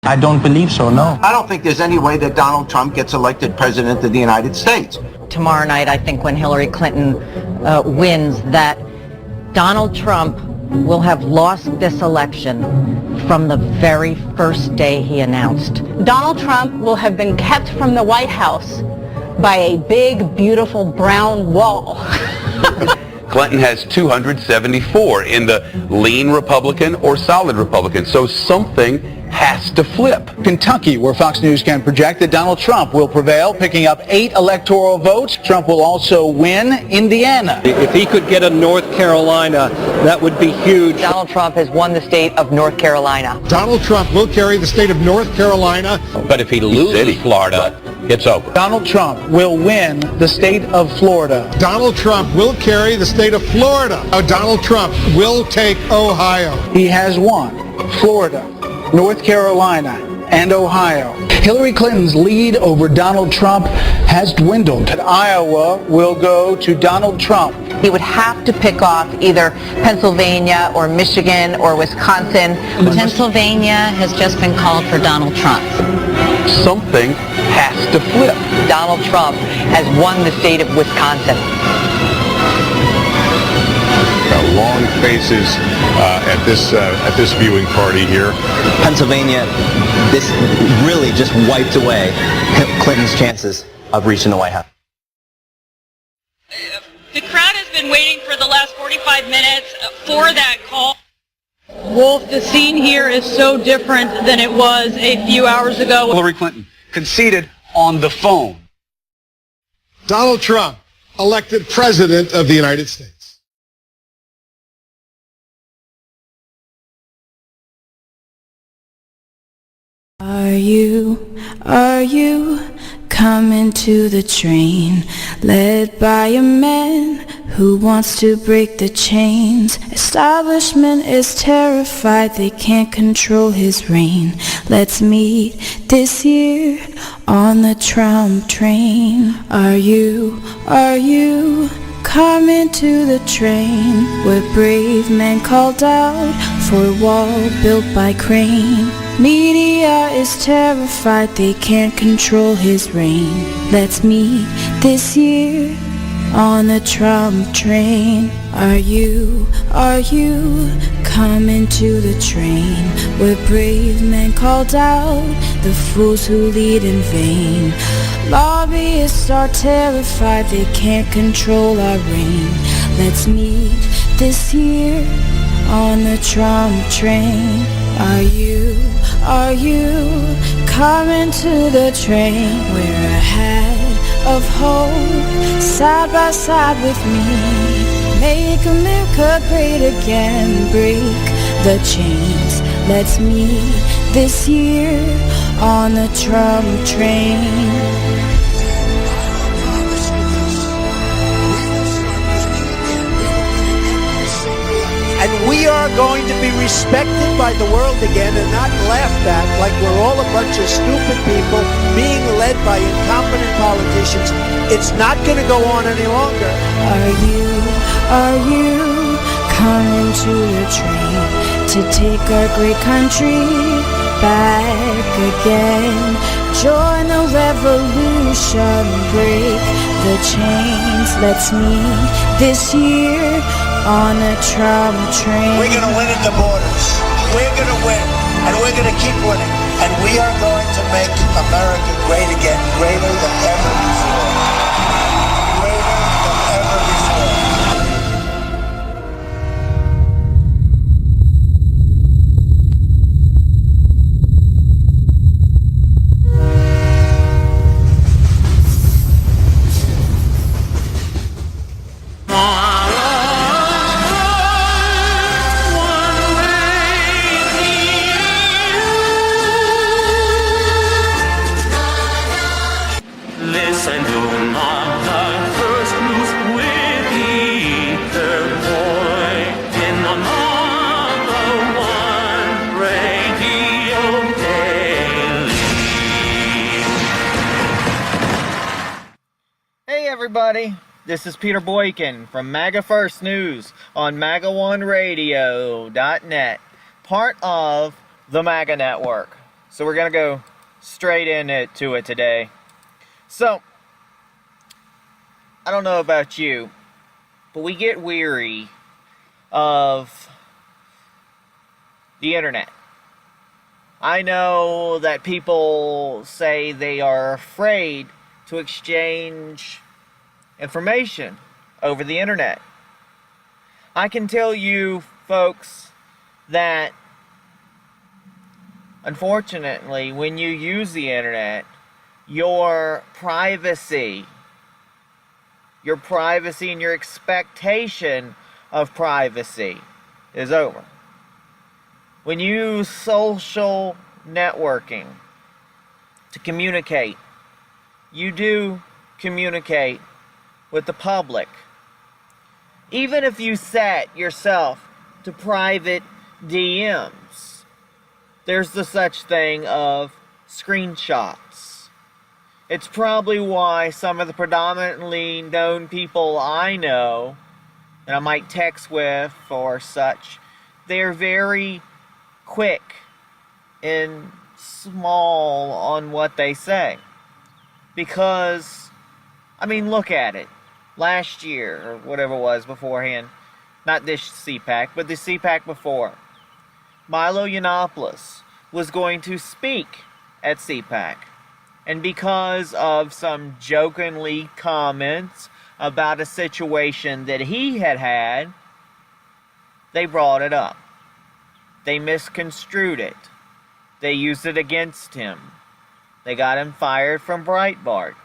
I don't believe so, no. I don't think there's any way that Donald Trump gets elected president of the United States. Tomorrow night, I think when Hillary Clinton wins, that Donald Trump will have lost this election from the very first day he announced. Donald Trump will have been kept from the White House by a big, beautiful brown wall. Clinton has 274 in the lean Republican or solid Republican, so something has to flip. Kentucky, where Fox News can project that Donald Trump will prevail, picking up 8 electoral votes. Trump will also win Indiana. If he could get a North Carolina, that would be huge. Donald Trump has won the state of North Carolina. Donald Trump will carry the state of North Carolina. But if he loses Florida, it's over. Donald Trump will win the state of Florida. Donald Trump will carry the state of Florida. Donald Trump will take Ohio. He has won Florida, North Carolina, and Ohio. Hillary Clinton's lead over Donald Trump has dwindled. Iowa will go to Donald Trump. He would have to pick off either Pennsylvania or Michigan or Wisconsin. Pennsylvania has just been called for Donald Trump. Something has to flip. Donald Trump has won the state of Wisconsin. Long faces at this viewing party here. Pennsylvania, this really just wiped away Clinton's chances of reaching the White House. The crowd has been waiting for the last 45 minutes for that call. Wolf, the scene here is so different than it was a few hours ago. Hillary Clinton conceded on the phone. Donald Trump, elected president of the United States. Are you coming to the train, led by a man who wants to break the chains? Establishment is terrified they can't control his reign. Let's meet this year on the Trump train. Are you coming to the train where brave men called out for a wall built by crane? Media is terrified they can't control his reign. Let's meet this year on the Trump train. Are you coming to the train where brave men called out the fools who lead in vain? Lobbyists are terrified they can't control our reign. Let's meet this year on the Trump train. Are you coming to the train? Wear a hat of hope, side by side with me. Make America great again, break the chains. Let's meet this year on the Trump train. And we are going to be respected by the world again and not laughed at like we're all a bunch of stupid people being led by incompetent politicians. It's not going to go on any longer. Are you coming to the train to take our great country back again? Join the revolution, break the chains. Let's meet this year on a Trump train. We're going to win at the borders. We're going to win, and we're going to keep winning. And we are going to make America great again, greater than ever before. Greater than ever before. Everybody, this is Peter Boykin from Maga First News on MAGA1Radio.net, part of the Maga Network. So we're going to go straight into it today. So, I don't know about you, but we get weary of the internet. I know that people say they are afraid to exchange information over the internet. I can tell you, folks, that unfortunately, when you use the internet, your privacy and your expectation of privacy is over. When you use social networking to communicate, you do communicate with the public. Even if you set yourself to private DMs, there's the such thing of screenshots. It's probably why some of the predominantly known people I know, and I might text with or such, they're very quick and small on what they say. Because, I mean, look at it. Last year, or whatever it was beforehand, not this CPAC, but the CPAC before, Milo Yiannopoulos was going to speak at CPAC. And because of some jokingly comments about a situation that he had, they brought it up. They misconstrued it. They used it against him. They got him fired from Breitbart.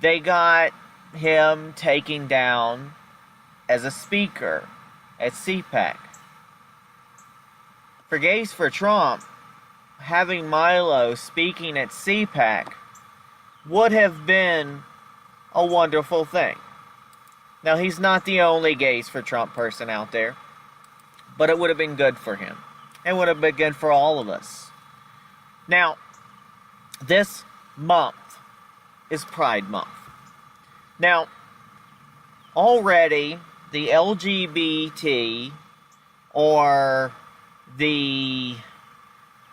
They got him taken down as a speaker at CPAC. For Gays for Trump, having Milo speaking at CPAC would have been a wonderful thing. Now, he's not the only Gays for Trump person out there, but it would have been good for him. It would have been good for all of us. Now, this month is Pride Month. Now, already the LGBT or the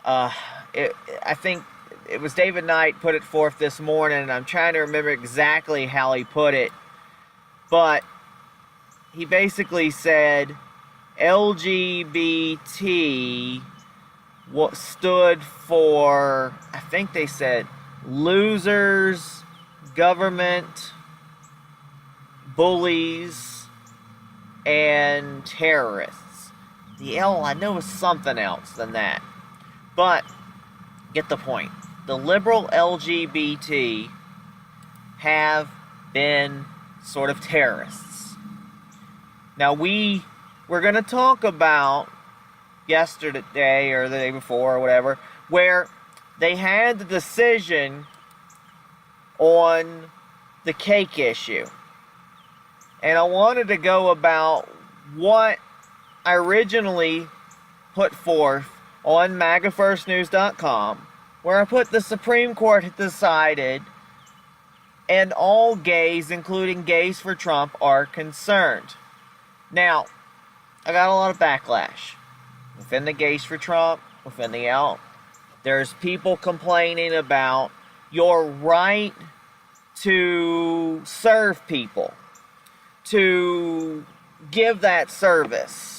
I think it was David Knight put it forth this morning, and I'm trying to remember exactly how he put it, but he basically said LGBT what stood for, I think they said, losers, government, bullies, and terrorists. The L, I know, is something else than that. But, get the point. The liberal LGBT have been sort of terrorists. Now, we're going to talk about yesterday or the day before or whatever, where they had the decision on the cake issue. And I wanted to go about what I originally put forth on MAGAFirstNews.com, where I put the Supreme Court had decided and all gays, including Gays for Trump, are concerned. Now, I got a lot of backlash within the Gays for Trump, within the out. There's people complaining about your right to serve people, to give that service.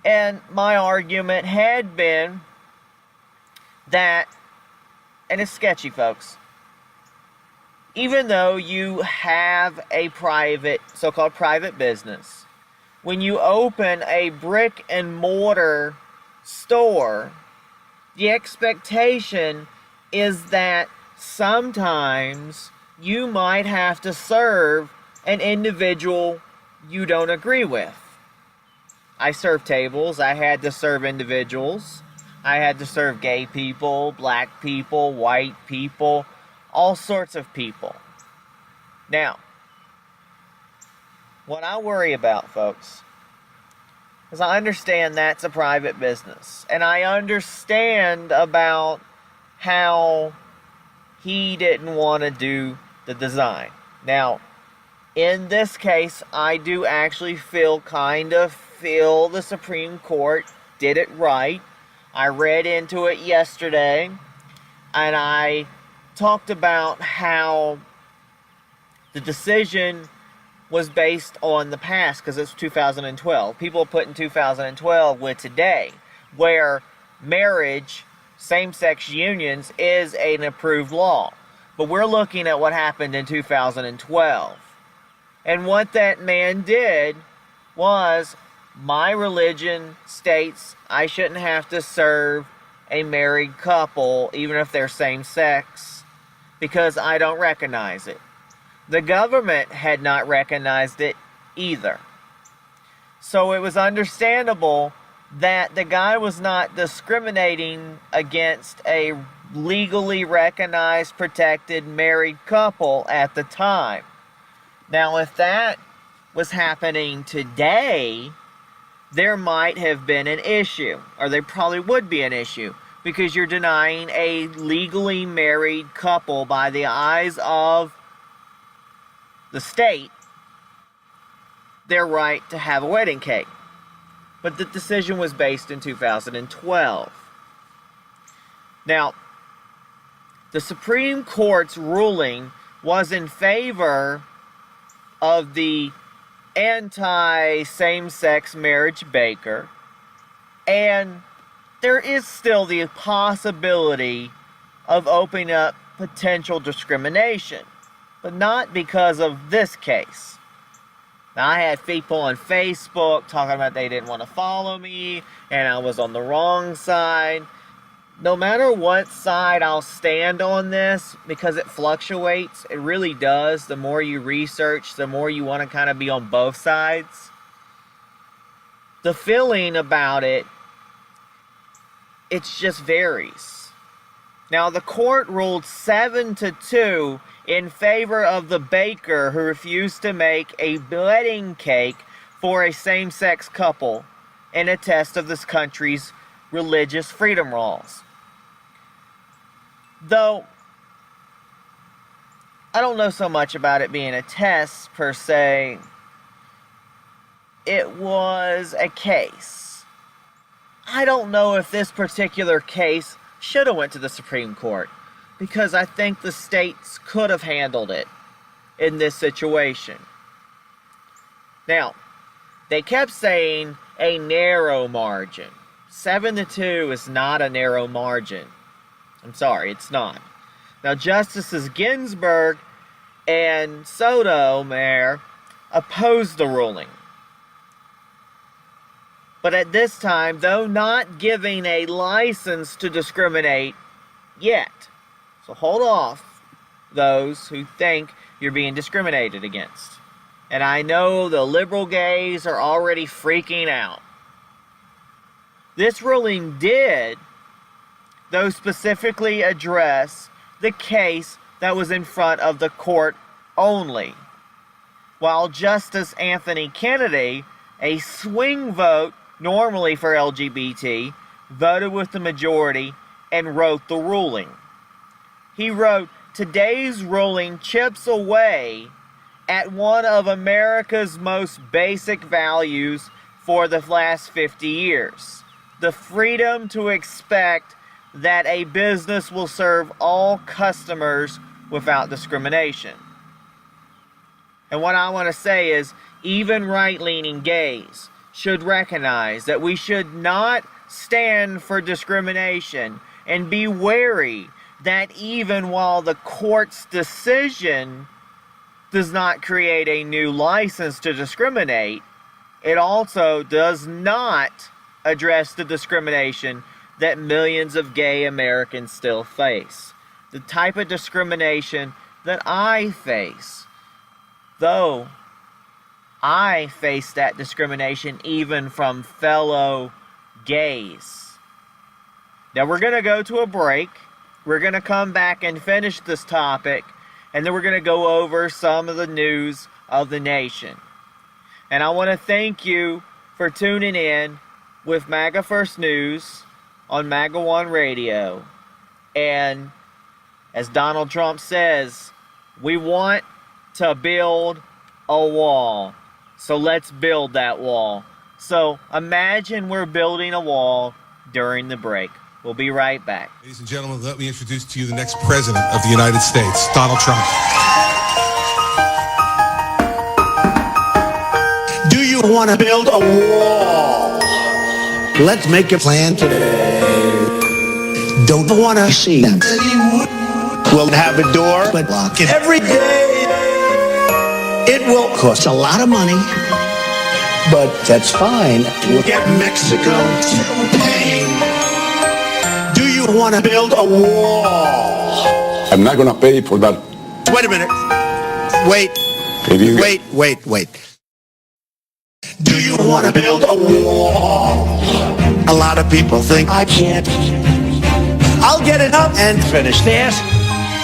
And my argument had been that, and it's sketchy, folks, even though you have a private, so-called private business, when you open a brick and mortar store, the expectation is that sometimes you might have to serve an individual you don't agree with. I serve tables. I had to serve individuals. I had to serve gay people, black people, white people, all sorts of people. Now, what I worry about, folks, is I understand that's a private business. And I understand about how he didn't want to do the design. Now, in this case, I do actually feel the Supreme Court did it right. I read into it yesterday, and I talked about how the decision was based on the past because it's 2012. People put in 2012 with today, where marriage, same-sex unions, is an approved law. But we're looking at what happened in 2012. And what that man did was, my religion states I shouldn't have to serve a married couple, even if they're same-sex, because I don't recognize it. The government had not recognized it either. So it was understandable that the guy was not discriminating against a legally recognized, protected married couple at the time. Now, if that was happening today, there might have been an issue, or there probably would be an issue, because you're denying a legally married couple by the eyes of the state their right to have a wedding cake. But the decision was based in 2012. Now, the Supreme Court's ruling was in favor of the anti-same-sex marriage baker, and there is still the possibility of opening up potential discrimination, but not because of this case. Now, I had people on Facebook talking about they didn't want to follow me, and I was on the wrong side. No matter what side I'll stand on this, because it fluctuates, it really does. The more you research, the more you want to kind of be on both sides. The feeling about it, it just varies. Now, the court ruled 7-2 in favor of the baker who refused to make a wedding cake for a same-sex couple in a test of this country's religious freedom laws. Though, I don't know so much about it being a test per se. It was a case. I don't know if this particular case should have went to the Supreme Court, because I think the states could have handled it in this situation. Now, they kept saying a narrow margin. 7-2 is not a narrow margin. I'm sorry, it's not. Now, Justices Ginsburg and Sotomayor opposed the ruling. But at this time, though not giving a license to discriminate yet. So hold off, those who think you're being discriminated against. And I know the liberal gays are already freaking out. This ruling did, though, specifically address the case that was in front of the court only. While Justice Anthony Kennedy, a swing vote normally for LGBT, voted with the majority and wrote the ruling. He wrote, "Today's ruling chips away at one of America's most basic values for the last 50 years. The freedom to expect that a business will serve all customers without discrimination." And what I want to say is, even right-leaning gays should recognize that we should not stand for discrimination, and be wary that even while the court's decision does not create a new license to discriminate, it also does not address the discrimination that millions of gay Americans still face. The type of discrimination that I face. Though I face that discrimination even from fellow gays. Now we're going to go to a break. We're going to come back and finish this topic, and then we're going to go over some of the news of the nation. And I want to thank you for tuning in with MAGA First News on MAGA One Radio. And as Donald Trump says, we want to build a wall. So let's build that wall. So imagine we're building a wall during the break. We'll be right back. Ladies and gentlemen, let me introduce to you the next president of the United States, Donald Trump. Do you want to build a wall? Let's make a plan today. Don't want to see that. We'll have a door, but lock it every day. It will cost a lot of money, but that's fine. We'll get Mexico to pay. Do you want to build a wall? I'm not going to pay for that. Wait a minute. Wait. Wait. Do you want to build a wall? A lot of people think I can't. I'll get it up and finish.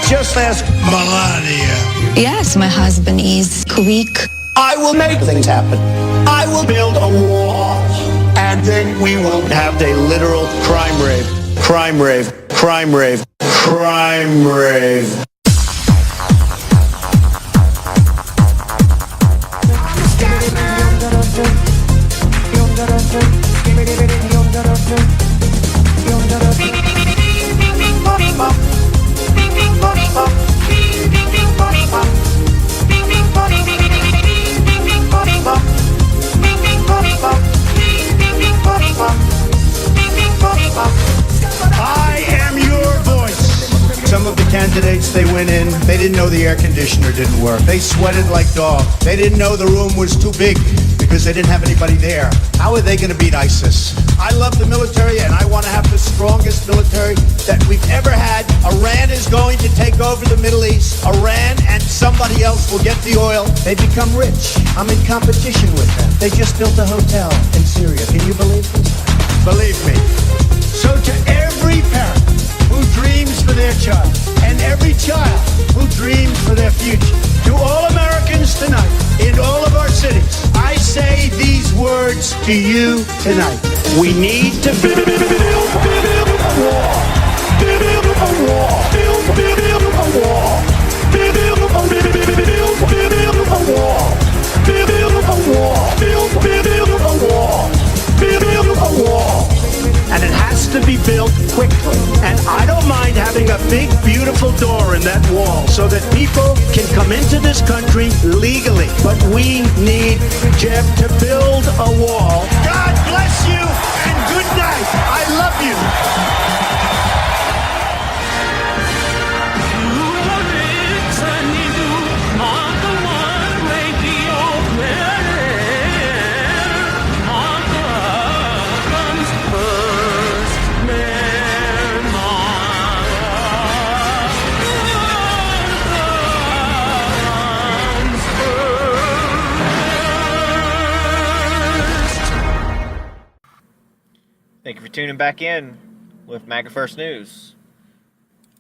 Just ask Melania. Yes, my husband is quick. I will make things happen. I will build a wall. And then we will have a literal crime rave. Crime rave. Crime rave. Crime rave. I am your voice. Some of the candidates, they went in, they didn't know the air conditioner didn't work. They sweated like dogs. They didn't know the room was too big because they didn't have anybody there. How are they going to beat ISIS? I love the military and I want to have the strongest military that we've ever had. Iran is going to take over the Middle East. Iran and somebody else will get the oil. They become rich. I'm in competition with them. They just built a hotel in Syria. Can you believe this? Believe me. So to every parent who dreams for their child and every child who dreams for their future, to all Americans tonight in all of our cities, I say these words to you tonight. We need to build a wall. Build a wall. Build a wall. Build a wall. Build a wall. Build a wall. And it has to be built quickly. And I don't mind having a big, beautiful door in that wall so that people can come into this country legally. But we need, Jeff, to build a wall. God bless you and good night. I love you. Thank you for tuning back in with Maga First News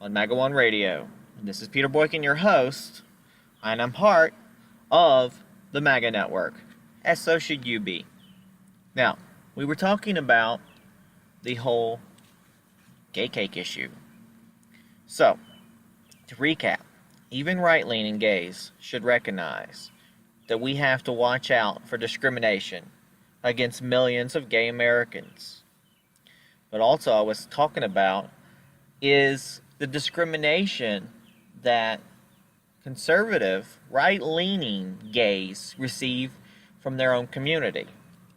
on Maga One Radio. This is Peter Boykin, your host, and I'm part of the Maga Network, as so should you be. Now, we were talking about the whole gay cake issue. So, to recap, even right-leaning gays should recognize that we have to watch out for discrimination against millions of gay Americans. But also I was talking about is the discrimination that conservative, right-leaning gays receive from their own community.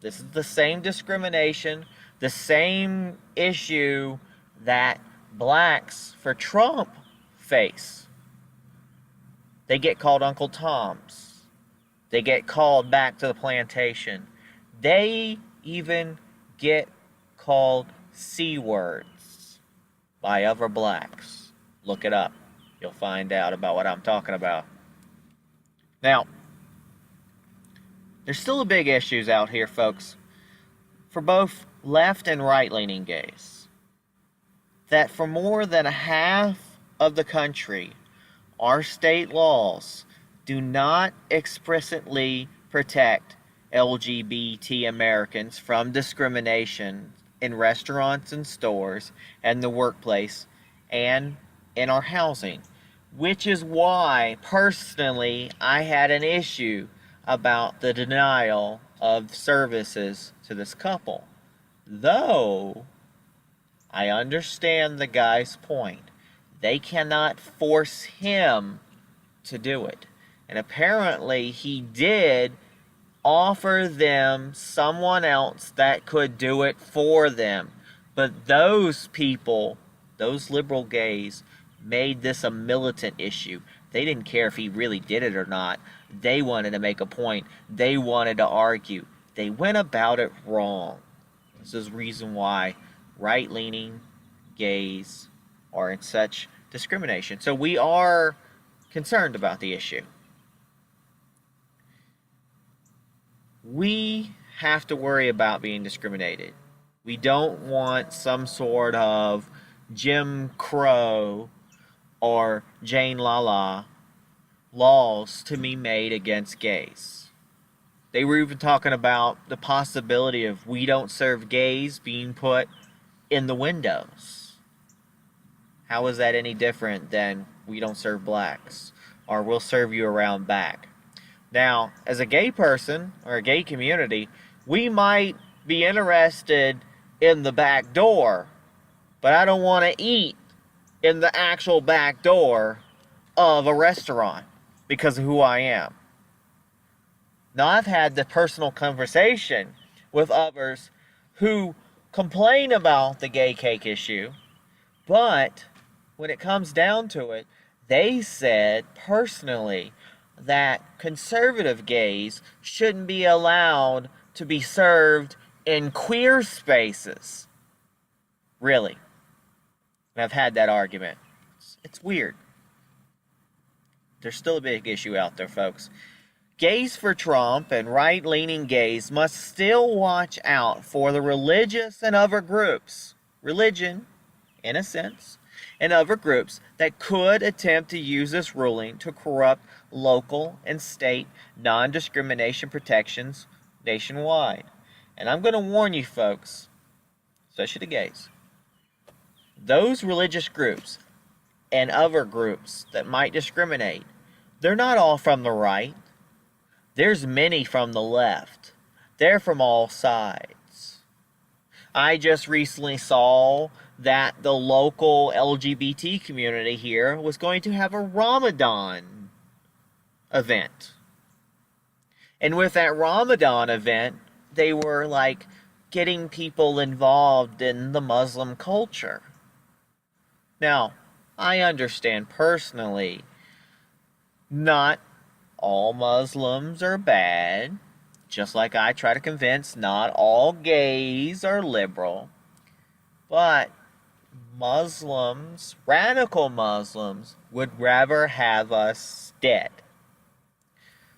This is the same discrimination, the same issue that blacks for Trump face. They get called Uncle Toms. They get called back to the plantation. They even get called C words by other blacks. Look it up. You'll find out about what I'm talking about. Now, there's still big issues out here, folks, for both left and right-leaning gays. That for more than a half of the country, our state laws do not explicitly protect LGBT Americans from discrimination in restaurants and stores and the workplace and in our housing, which is why personally I had an issue about the denial of services to this couple. Though I understand the guy's point. They cannot force him to do it. And apparently he did offer them someone else that could do it for them. But those people, those liberal gays, made this a militant issue. They didn't care if he really did it or not. They wanted to make a point. They wanted to argue. They went about it wrong. This is the reason why right-leaning gays are in such discrimination. So we are concerned about the issue. We have to worry about being discriminated. We don't want some sort of Jim Crow or Jane Lala laws to be made against gays. They were even talking about the possibility of "we don't serve gays" being put in the windows. How is that any different than "we don't serve blacks" or "we'll serve you around back"? Now, as a gay person or a gay community, we might be interested in the back door, but I don't want to eat in the actual back door of a restaurant because of who I am. Now, I've had the personal conversation with others who complain about the gay cake issue, but when it comes down to it, they said personally that conservative gays shouldn't be allowed to be served in queer spaces. Really. And I've had that argument. It's weird. There's still a big issue out there, folks. Gays for Trump and right-leaning gays must still watch out for the religious and other groups, religion, in a sense, and other groups that could attempt to use this ruling to corrupt local and state non-discrimination protections nationwide. And I'm going to warn you folks, especially the gays, those religious groups and other groups that might discriminate, they're not all from the right. There's many from the left. They're from all sides. I just recently saw that the local LGBT community here was going to have a Ramadan event. And with that Ramadan event, they were like getting people involved in the Muslim culture. Now, I understand personally, not all Muslims are bad, just like I try to convince not all gays are liberal, but Muslims, radical Muslims, would rather have us dead.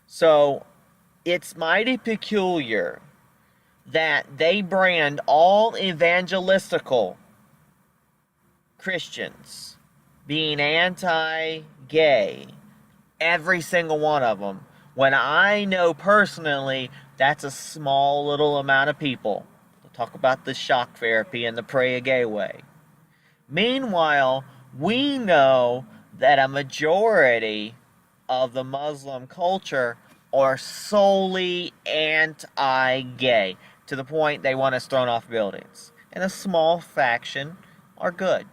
So, it's mighty peculiar that they brand all evangelical Christians being anti-gay, every single one of them, when I know personally that's a small little amount of people. We'll talk about the shock therapy and the pray a gay way. Meanwhile, we know that a majority of the Muslim culture are solely anti-gay, to the point they want us thrown off buildings. And a small faction are good.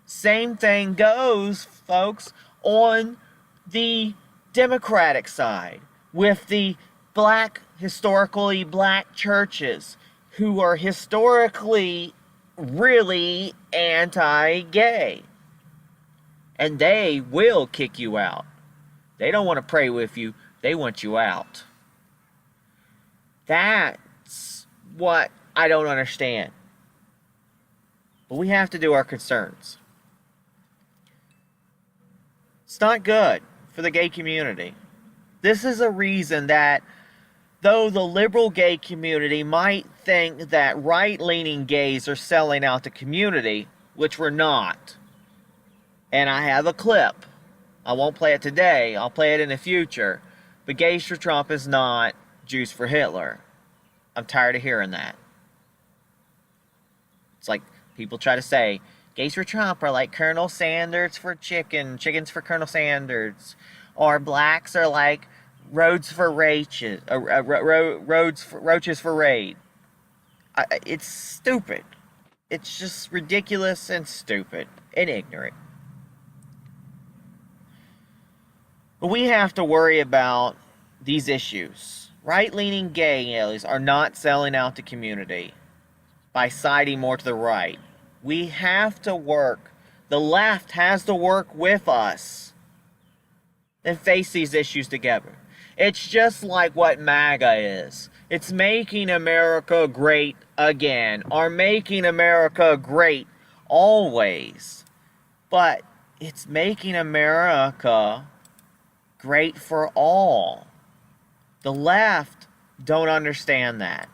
Same thing goes, folks, on the Democratic side, with the historically black churches who are historically really anti-gay. And they will kick you out. They don't want to pray with you. They want you out. That's what I don't understand. But we have to do our concerns. It's not good for the gay community. This is a reason that though the liberal gay community might think that right-leaning gays are selling out the community, which we're not. And I have a clip. I won't play it today. I'll play it in the future. But Gays for Trump is not Jews for Hitler. I'm tired of hearing that. It's like people try to say, Gays for Trump are like Colonel Sanders for chickens for Colonel Sanders. Or blacks are like roaches for roaches for raid. It's stupid. It's just ridiculous and stupid and ignorant. But we have to worry about these issues. Right-leaning gay allies are not selling out the community by siding more to the right. We have to work. The left has to work with us and face these issues together. It's just like what Maga is. It's making America great again, or making America great always. But it's making America great for all. The left don't understand that.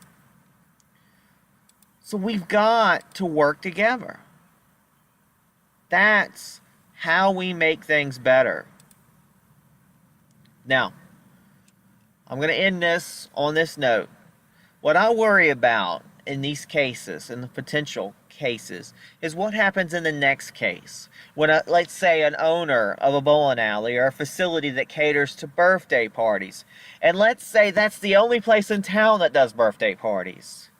So we've got to work together. That's how we make things better. Now, I'm going to end this on this note. What I worry about in these cases, in the potential cases, is what happens in the next case. When, let's say, an owner of a bowling alley or a facility that caters to birthday parties, and let's say that's the only place in town that does birthday parties,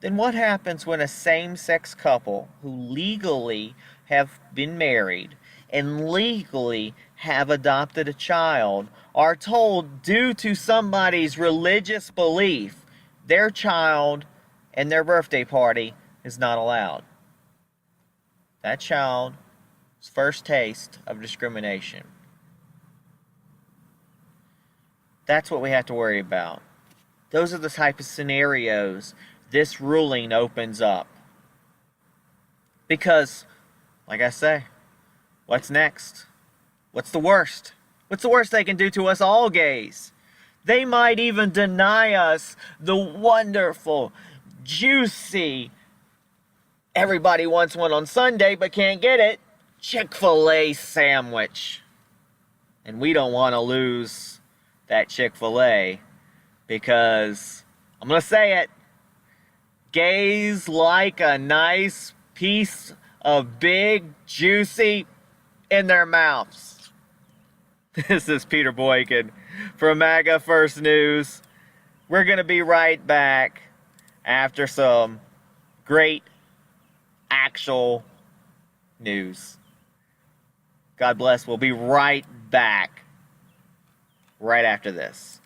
then what happens when a same-sex couple who legally have been married and legally have adopted a child are told, due to somebody's religious belief, their child and their birthday party is not allowed? That child's first taste of discrimination. That's what we have to worry about. Those are the type of scenarios this ruling opens up. Because, like I say, what's next? What's the worst? What's the worst they can do to us all gays? They might even deny us the wonderful, juicy, everybody wants one on Sunday but can't get it, Chick-fil-A sandwich. And we don't want to lose that Chick-fil-A because, I'm going to say it, gays like a nice piece of big, juicy in their mouths. This is Peter Boykin from Maga First News. We're going to be right back after some great actual news. God bless. We'll be right back right after this.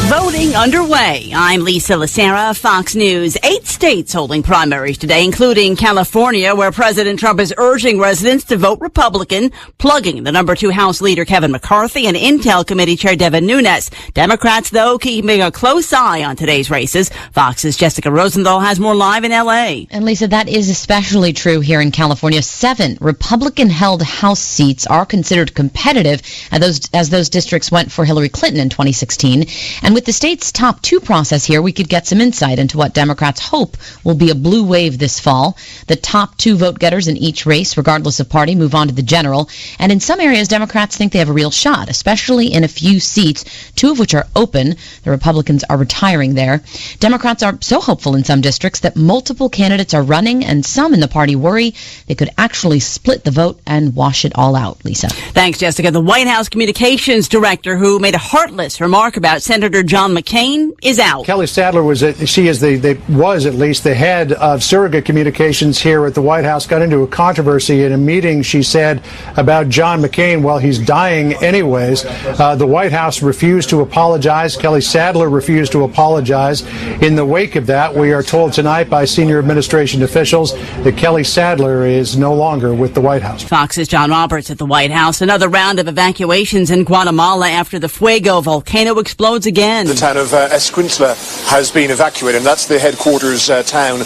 Voting underway. I'm Lisa Lacera, Fox News. 8 states holding primaries today, including California, where President Trump is urging residents to vote Republican, plugging the number 2 House Leader Kevin McCarthy and Intel Committee Chair Devin Nunes. Democrats, though, keeping a close eye on today's races. Fox's Jessica Rosenthal has more live in L.A. And Lisa, that is especially true here in California. 7 Republican-held House seats are considered competitive as those districts went for Hillary Clinton in 2016. And with the state's top 2 process here, we could get some insight into what Democrats hope will be a blue wave this fall. The top 2 vote-getters in each race, regardless of party, move on to the general. And in some areas, Democrats think they have a real shot, especially in a few seats, 2 of which are open. The Republicans are retiring there. Democrats are so hopeful in some districts that multiple candidates are running, and some in the party worry they could actually split the vote and wash it all out. Lisa. Thanks, Jessica. The White House communications director who made a heartless remark about Senator John McCain is out. Kelly Sadler was at least the head of surrogate communications here at the White House. Got into a controversy in a meeting, she said, about John McCain. Well, he's dying anyways. The White House refused to apologize. Kelly Sadler refused to apologize. In the wake of that, we are told tonight by senior administration officials that Kelly Sadler is no longer with the White House. Fox's John Roberts at the White House. Another round of evacuations in Guatemala after the Fuego volcano explodes again. The town of Escuintla has been evacuated, and that's the headquarters town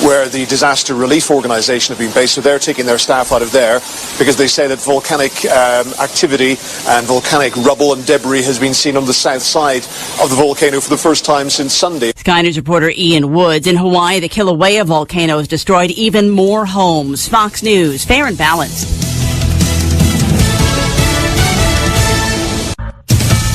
where the disaster relief organization have been based. So they're taking their staff out of there because they say that volcanic activity and volcanic rubble and debris has been seen on the south side of the volcano for the first time since Sunday. Sky News reporter Ian Woods. In Hawaii, the Kilauea volcano has destroyed even more homes. Fox News, fair and balanced.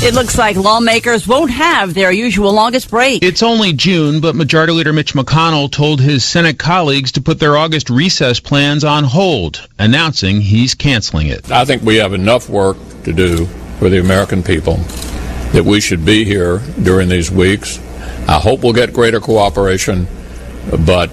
It looks like lawmakers won't have their usual August break. It's only June, but Majority Leader Mitch McConnell told his Senate colleagues to put their August recess plans on hold, announcing he's canceling it. I think we have enough work to do for the American people that we should be here during these weeks I hope we'll get greater cooperation, but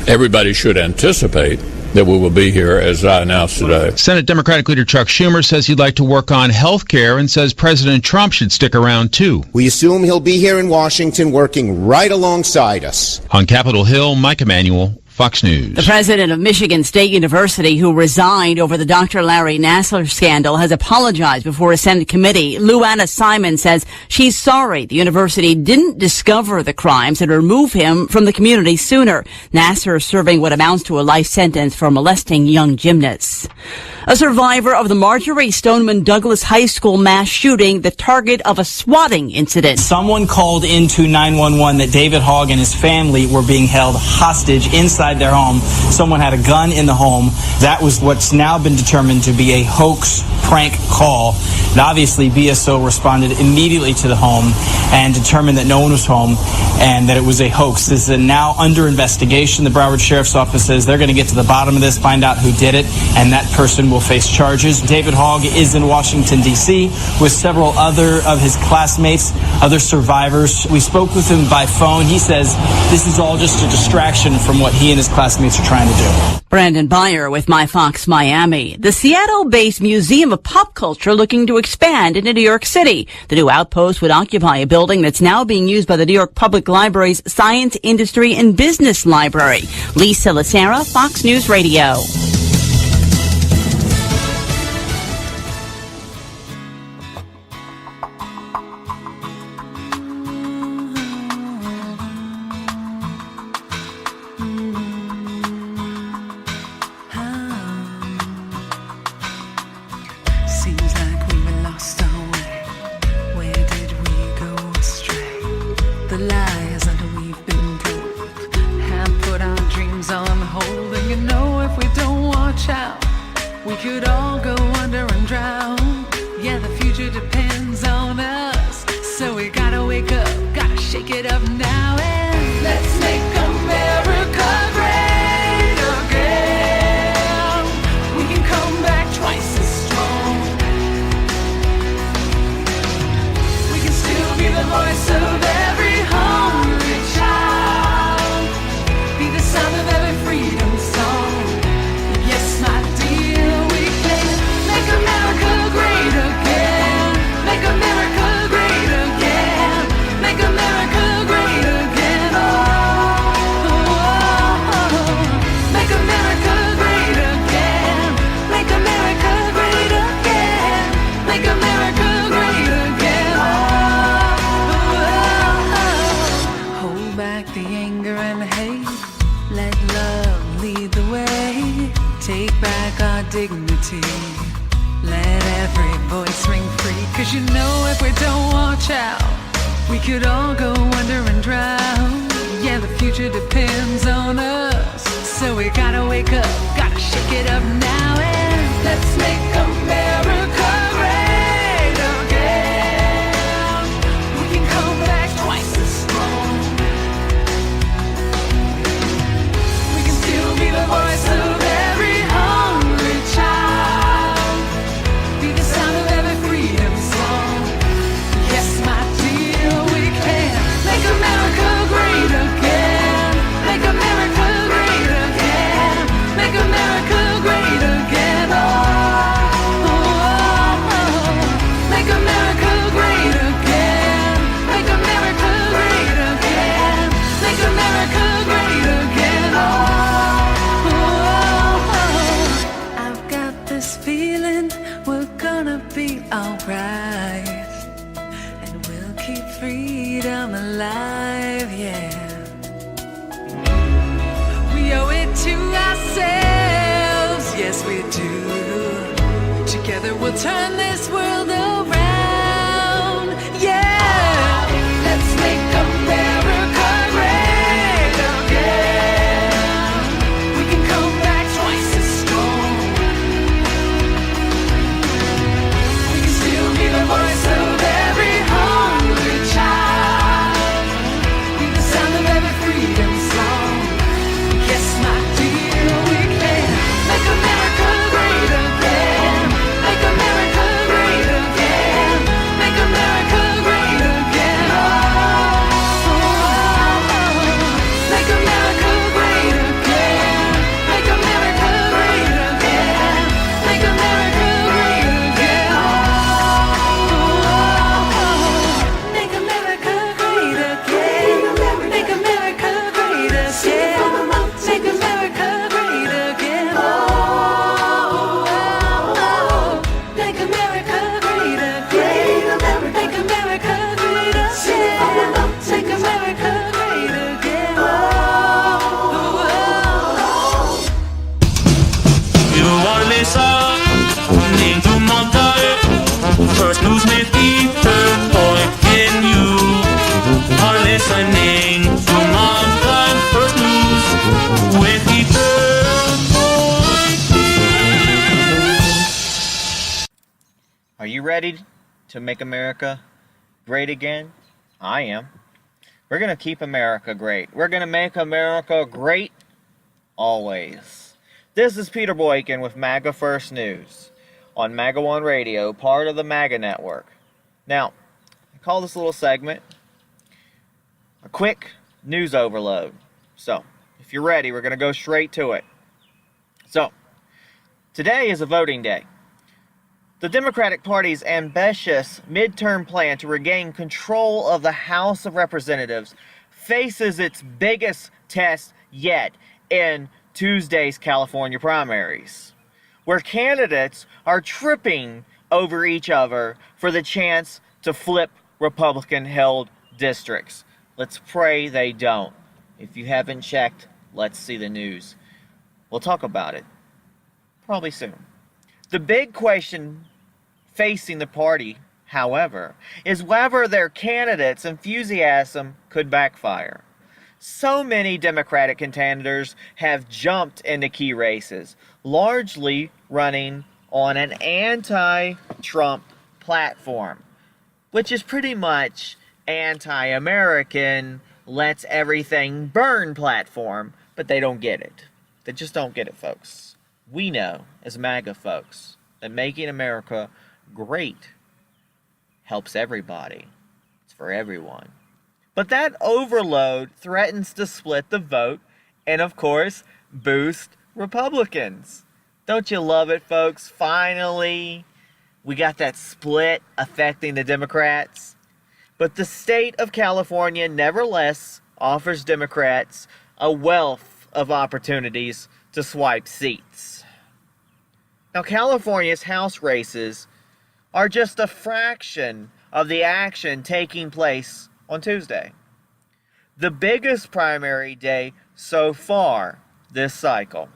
everybody should anticipate that we will be here as I announced today. Senate Democratic leader Chuck Schumer says he'd like to work on health care and says President Trump should stick around too. We assume he'll be here in Washington working right alongside us. On Capitol Hill, Mike Emanuel, Fox News. The president of Michigan State University, who resigned over the Dr. Larry Nassar scandal, has apologized before a Senate committee. Lou Anna Simon says she's sorry the university didn't discover the crimes and remove him from the community sooner. Nassar is serving what amounts to a life sentence for molesting young gymnasts. A survivor of the Marjorie Stoneman Douglas High School mass shooting, the target of a swatting incident. Someone called into 911 that David Hogg and his family were being held hostage inside their home. Someone had a gun in the home. That was what's now been determined to be a hoax prank call. And obviously, BSO responded immediately to the home and determined that no one was home and that it was a hoax. This is now under investigation. The Broward Sheriff's Office says they're going to get to the bottom of this, find out who did it, and that person will face charges. David Hogg is in Washington, D.C. with several other of his classmates, other survivors. We spoke with him by phone. He says this is all just a distraction from what he and his classmates are trying to do. Brandon Beyer with My Fox Miami. The Seattle-based Museum of Pop Culture looking to expand into New York City. The new outpost would occupy a building that's now being used by the New York Public Library's Science, Industry, and Business Library. Lisa Lacera, Fox News Radio. Make America great again. News with Peter Boykin. You are listening to Maga First News with Peter Boykin. Are you ready to make America great again? I am. We're going to keep America great. We're going to make America great always. This is Peter Boykin with Maga First News on Maga One Radio, part of the Maga Network. Now, I call this little segment a quick news overload. So, if you're ready, we're going to go straight to it. So, today is a voting day. The Democratic Party's ambitious midterm plan to regain control of the House of Representatives faces its biggest test yet in Tuesday's California primaries, where candidates are tripping over each other for the chance to flip Republican-held districts. Let's pray they don't. If you haven't checked, let's see the news. We'll talk about it probably soon. The big question facing the party, however, is whether their candidates' enthusiasm could backfire. So many Democratic contenders have jumped into key races, largely running on an anti-Trump platform, which is pretty much anti-American, let's everything burn platform, but they don't get it. They just don't get it, folks. We know, as MAGA folks, that making America great helps everybody. It's for everyone. But that overload threatens to split the vote and, of course, boost Republicans. Don't you love it, folks? Finally, we got that split affecting the Democrats. But the state of California, nevertheless, offers Democrats a wealth of opportunities to swipe seats. Now, California's House races are just a fraction of the action taking place on Tuesday, the biggest primary day so far this cycle.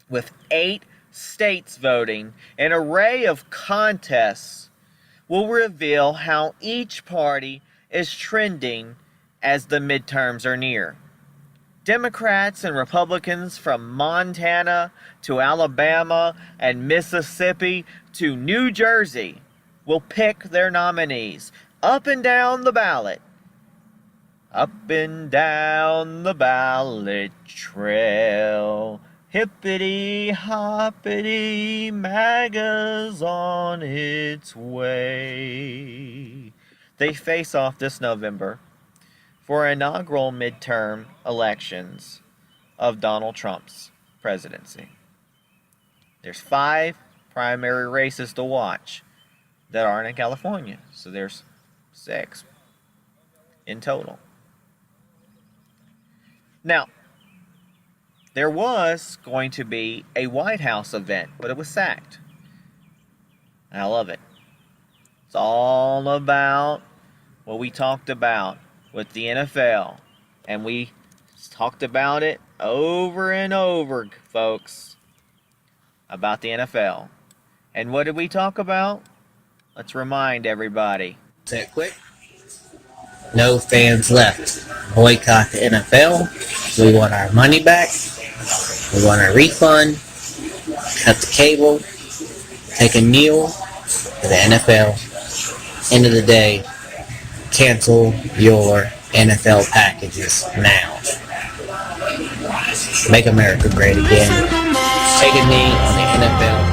With 8 states voting, an array of contests will reveal how each party is trending as the midterms are near. Democrats and Republicans from Montana to Alabama and Mississippi to New Jersey will pick their nominees up and down the ballot. Up and down the ballot trail, hippity hoppity, MAGA's on its way. They face off this November for inaugural midterm elections of Donald Trump's presidency. There's 5 primary races to watch that aren't in California, so there's 6 in total. Now, there was going to be a White House event, but it was sacked. And I love it. It's all about what we talked about with the NFL. And we talked about it over and over, folks, about the NFL. And what did we talk about? Let's remind everybody. Say it quick. No fans left. Boycott the NFL. We want our money back. We want our refund. Cut the cable. Take a kneel to the NFL. End of the day, cancel your NFL packages now. Make America great again. Take a knee on the NFL.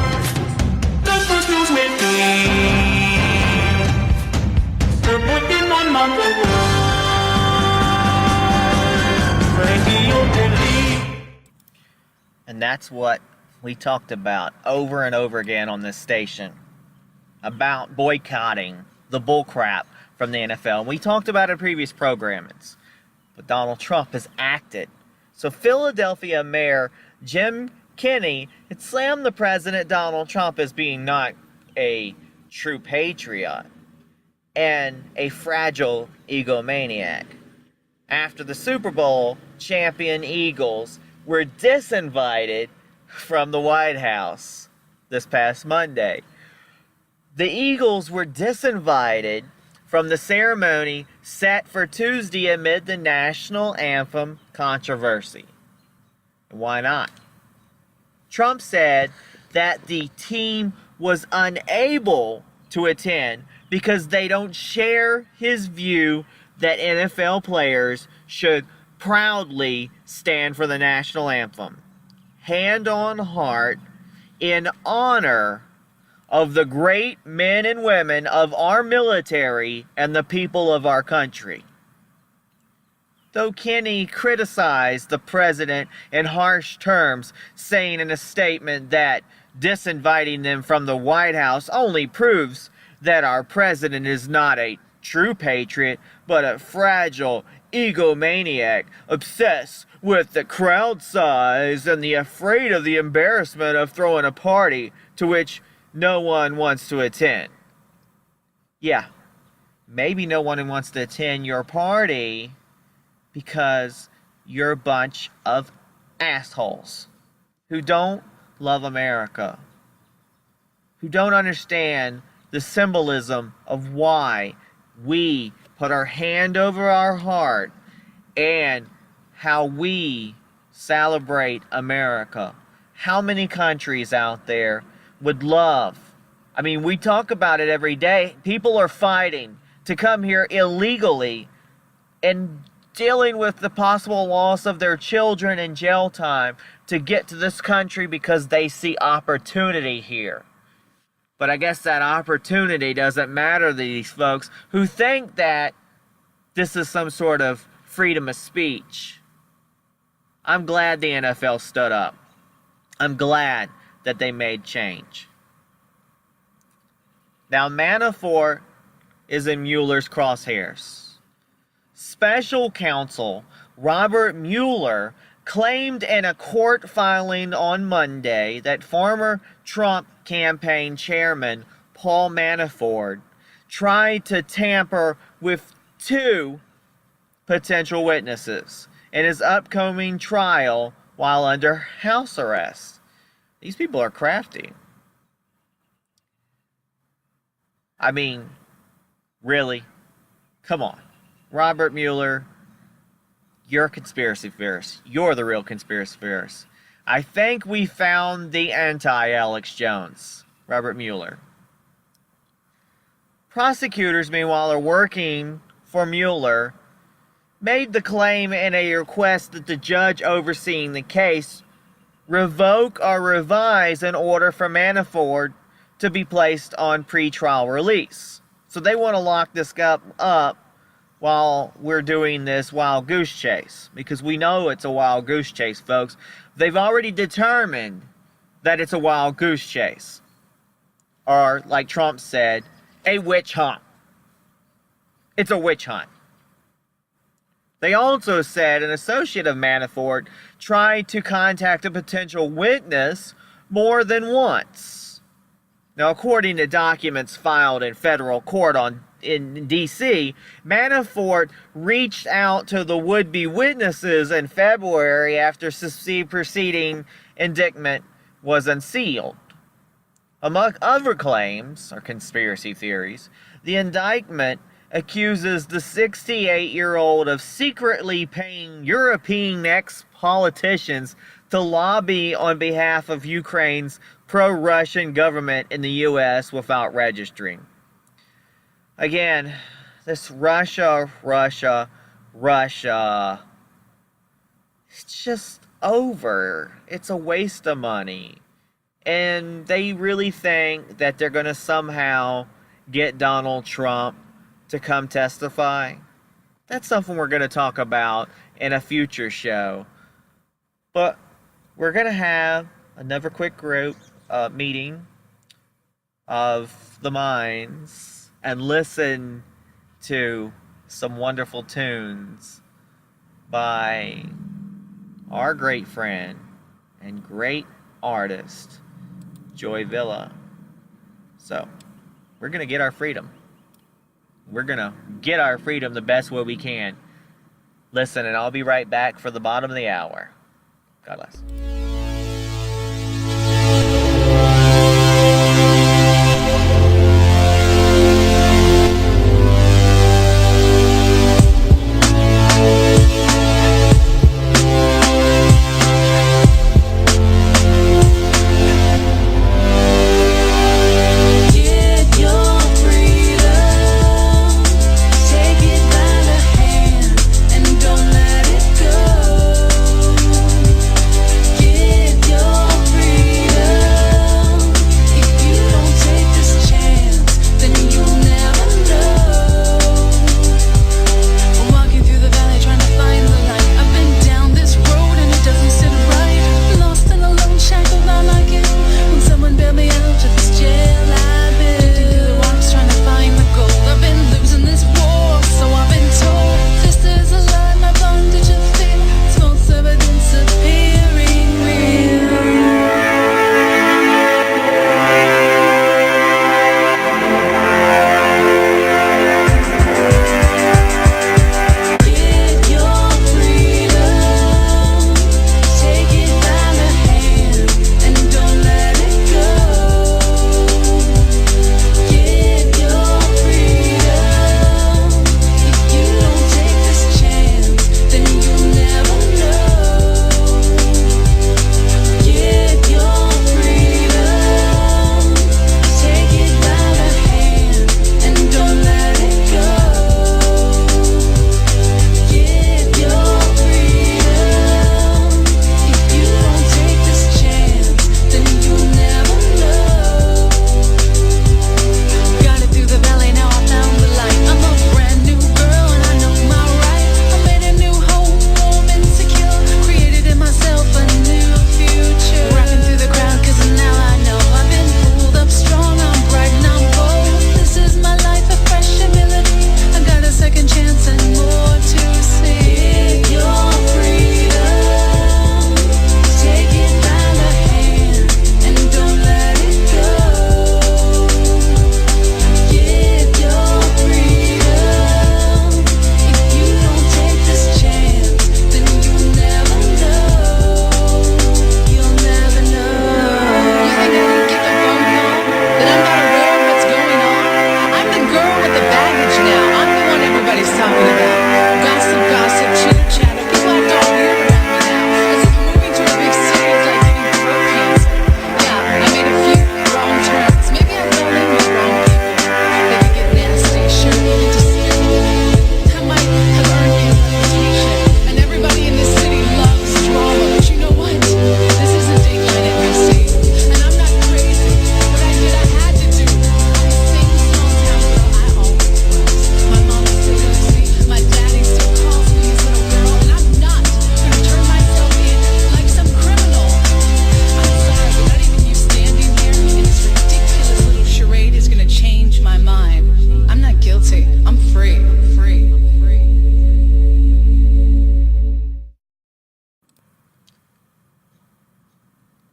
And that's what we talked about over and over again on this station, about boycotting the bullcrap from the NFL. And we talked about it in previous programmings, but Donald Trump has acted. So Philadelphia Mayor Jim Kenney had slammed the president, Donald Trump, as being not a true patriot and a fragile egomaniac. After the Super Bowl champion Eagles were disinvited from the White House this past Monday. The Eagles were disinvited from the ceremony set for Tuesday amid the national anthem controversy. Why not? Trump said that the team was unable to attend because they don't share his view that NFL players should proudly stand for the national anthem, hand on heart, in honor of the great men and women of our military and the people of our country. Though Kenney criticized the president in harsh terms, saying in a statement that disinviting them from the White House only proves that our president is not a true patriot, but a fragile egomaniac, obsessed with the crowd size and afraid of the embarrassment of throwing a party to which no one wants to attend. Yeah, maybe no one wants to attend your party because you're a bunch of assholes who don't love America, who don't understand the symbolism of why we put our hand over our heart and how we celebrate America. How many countries out there would love, I mean, we talk about it every day. People are fighting to come here illegally and dealing with the possible loss of their children and jail time to get to this country because they see opportunity here. But I guess that opportunity doesn't matter to these folks who think that this is some sort of freedom of speech. I'm glad the NFL stood up. I'm glad that they made change. Now, Manafort is in Mueller's crosshairs. Special counsel Robert Mueller claimed in a court filing on Monday that former Trump campaign chairman Paul Manafort tried to tamper with two potential witnesses in his upcoming trial while under house arrest. These people are crafty. I mean, really? Come on. Robert Mueller, you're a conspiracy theorist. You're the real conspiracy theorist. I think we found the anti-Alex Jones, Robert Mueller. Prosecutors, meanwhile, are working for Mueller, made the claim in a request that the judge overseeing the case revoke or revise an order for Manafort to be placed on pretrial release. So they want to lock this guy up while we're doing this wild goose chase, because we know it's a wild goose chase, folks. They've already determined that it's a wild goose chase, or like Trump said, a witch hunt. It's a witch hunt. They also said an associate of Manafort tried to contact a potential witness more than once. Now, according to documents filed in federal court in D.C., Manafort reached out to the would-be witnesses in February after the preceding indictment was unsealed. Among other claims, or conspiracy theories, the indictment accuses the 68-year-old of secretly paying European ex-politicians to lobby on behalf of Ukraine's pro-Russian government in the U.S. without registering. Again, this Russia, it's just over. It's a waste of money. And they really think that they're going to somehow get Donald Trump to come testify. That's something we're going to talk about in a future show. But we're going to have another quick group meeting of the minds and listen to some wonderful tunes by our great friend and great artist, Joy Villa. So, we're going to get our freedom. We're going to get our freedom the best way we can. Listen, and I'll be right back for the bottom of the hour. God bless.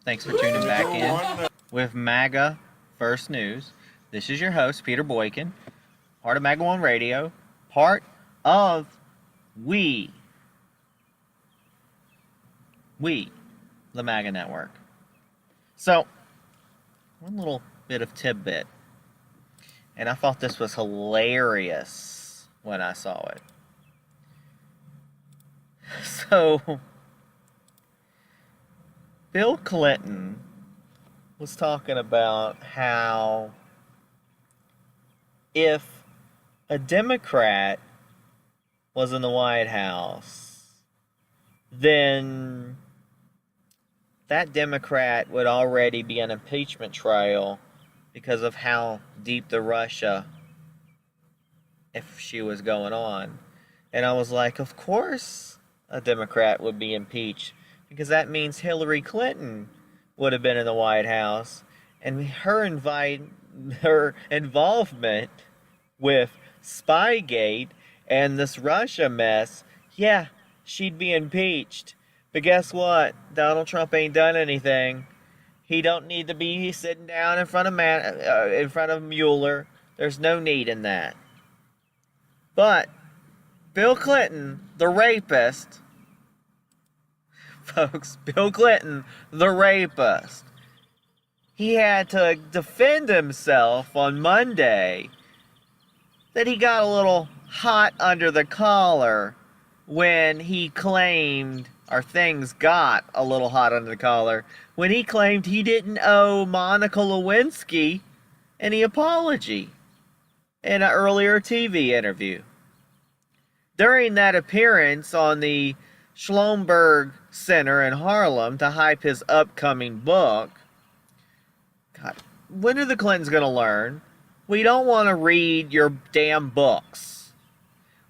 Thanks for tuning back in with Maga First News. This is your host, Peter Boykin, part of Maga One Radio, part of We, the Maga Network. So, one little bit of tidbit, and I thought this was hilarious when I saw it. So, Bill Clinton was talking about how if a Democrat was in the White House, then that Democrat would already be on impeachment trial because of how deep the Russia, if she was going on. And I was like, of course a Democrat would be impeached, because that means Hillary Clinton would have been in the White House, and her involvement with Spygate and this Russia mess, yeah, she'd be impeached. But guess what? Donald Trump ain't done anything. He don't need to be sitting down in front of Mueller. There's no need in that. But Bill Clinton, the rapist, folks, Bill Clinton, the rapist, he had to defend himself on Monday that he got a little hot under the collar when he claimed, or things got a little hot under the collar, when he claimed he didn't owe Monica Lewinsky any apology in an earlier TV interview. During that appearance on the Schlumberg Center in Harlem to hype his upcoming book, God, when are the Clintons going to learn? We don't want to read your damn books.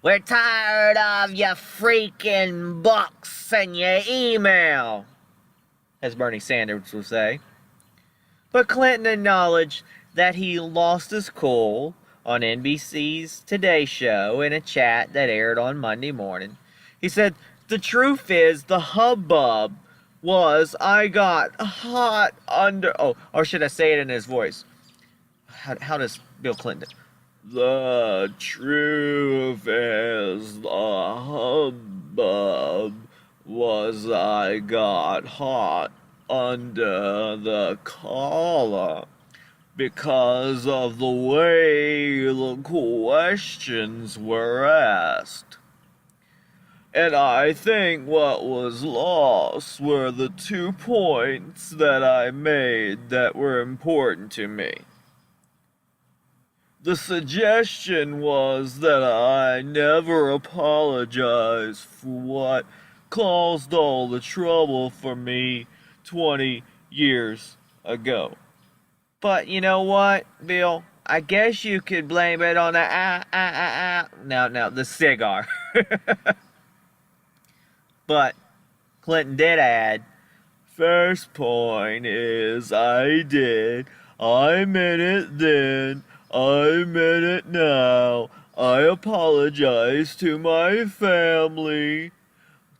We're tired of your freaking books and your email, as Bernie Sanders would say. But Clinton acknowledged that he lost his cool on NBC's Today Show in a chat that aired on Monday morning. He said, the truth is, the hubbub was I got hot under... Oh, or should I say it in his voice? How does Bill Clinton... The truth is, the hubbub was I got hot under the collar because of the way the questions were asked. And I think what was lost were the 2 points that I made that were important to me. The suggestion was that I never apologize for what caused all the trouble for me 20 years ago. But you know what, Bill? I guess you could blame it on the cigar. But Clinton did add, first point is I meant it then, I meant it now. I apologize to my family,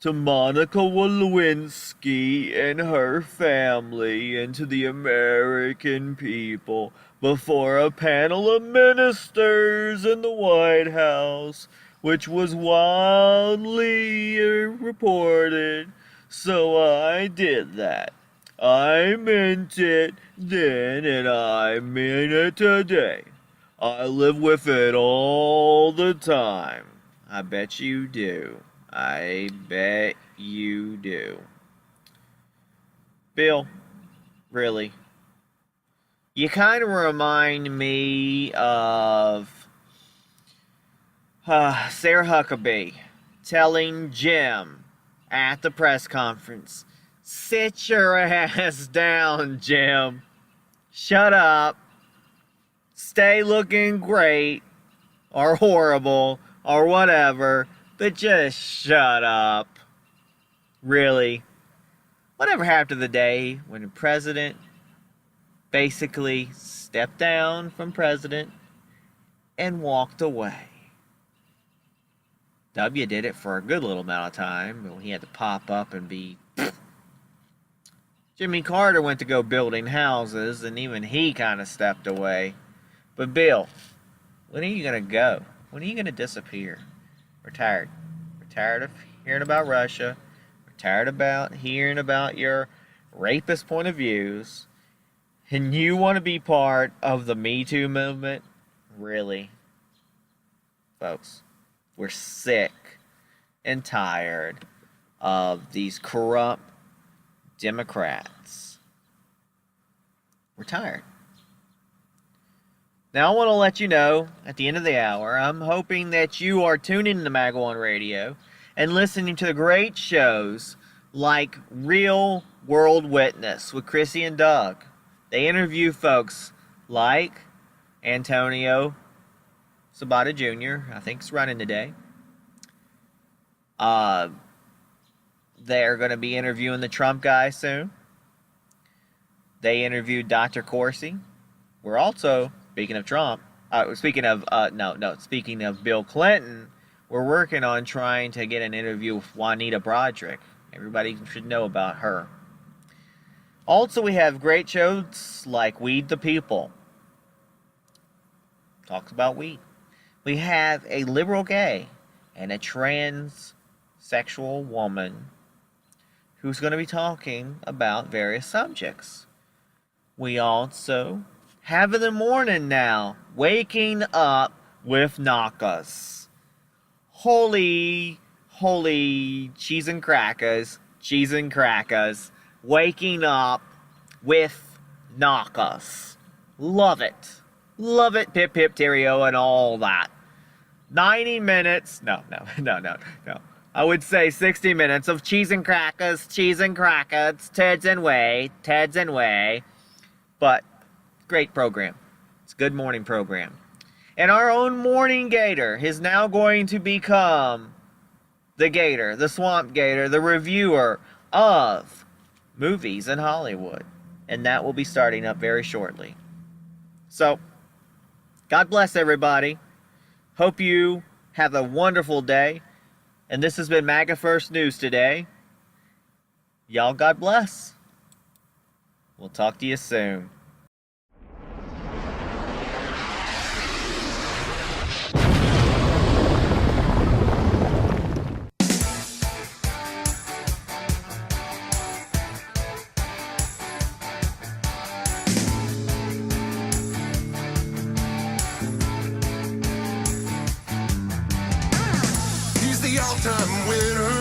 to Monica Lewinsky and her family, and to the American people before a panel of ministers in the White House, which was wildly reported. So I did that. I meant it then, and I mean it today. I live with it all the time. I bet you do. I bet you do. Bill, really, you kind of remind me of Sarah Huckabee telling Jim at the press conference, sit your ass down, Jim. Shut up. Stay looking great or horrible or whatever, but just shut up. Really? Whatever happened to the day when the president basically stepped down from president and walked away? W did it for a good little amount of time, but he had to pop up and be Jimmy Carter went to go building houses, and even he kind of stepped away. But Bill, when are you going to go? When are you going to disappear? We're tired. We're tired of hearing about Russia. We're tired about hearing about your rapist point of views. And you want to be part of the Me Too movement? Really? Folks, we're sick and tired of these corrupt Democrats. We're tired. Now I want to let you know, at the end of the hour, I'm hoping that you are tuning to Maga on Radio and listening to the great shows like Real World Witness with Chrissy and Doug. They interview folks like Antonio Sabata Jr., I think is running today. They're going to be interviewing the Trump guy soon. They interviewed Dr. Corsi. We're also, speaking of Trump, speaking of Bill Clinton, we're working on trying to get an interview with Juanita Broderick. Everybody should know about her. Also, we have great shows like Weed the People. Talks about weed. We have a liberal gay and a transsexual woman who's going to be talking about various subjects. We also have in the morning now, Waking Up with Nakas. Holy cheese and crackers, Waking Up with Nakas. Love it, pip pip terrio and all that. 90 minutes, no. I would say 60 minutes of cheese and crackers, Ted's and Way. But, great program. It's a good morning program. And our own morning gator is now going to become the gator, the swamp gator, the reviewer of movies in Hollywood. And that will be starting up very shortly. So, God bless everybody. Hope you have a wonderful day. And this has been MAGA First News today. Y'all, God bless. We'll talk to you soon. All-time winner,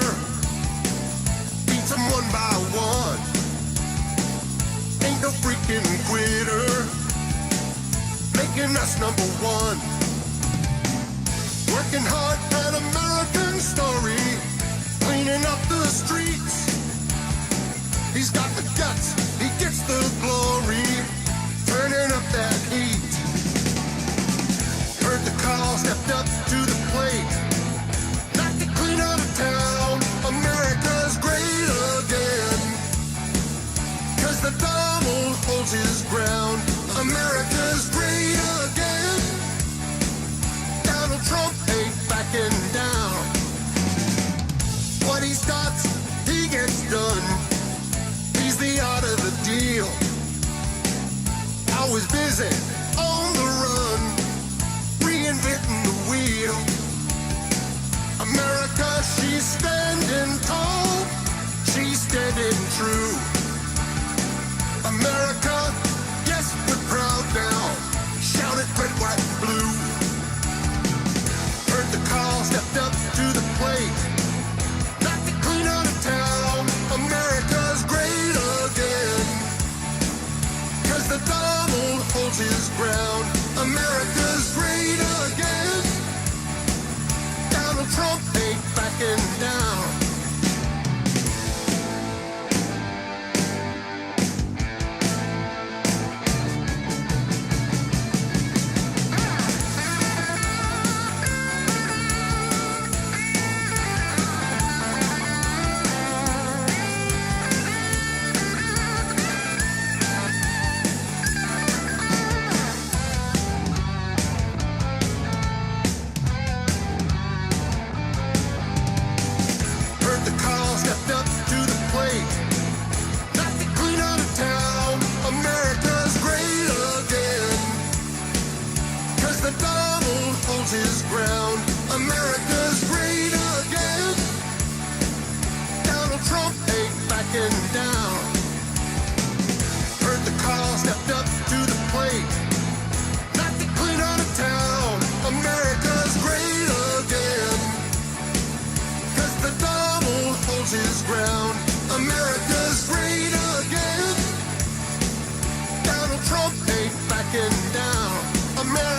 beats them one by one. Ain't no freaking quitter, making us number one. Working hard, an American story, cleaning up the streets. He's got the guts, he gets the glory, turning up that heat. Heard the call, stepped up to the plate. Clean out of town, America's great again. 'Cause the Donald holds his ground, America's great again. Donald Trump ain't backing down. What he starts, he gets done. He's the art of the deal. Always busy, on the run, reinventing the wheel. America, she's standing tall, she's standing true. America, yes, we're proud now, shout it red, white, blue. Heard the call, stepped up to the plate, not to clean out backing down. Heard the call, stepped up to the plate. Not to clean out of town. America's great again. 'Cause the Donald holds his ground. America's great again. Donald Trump ain't backing down. America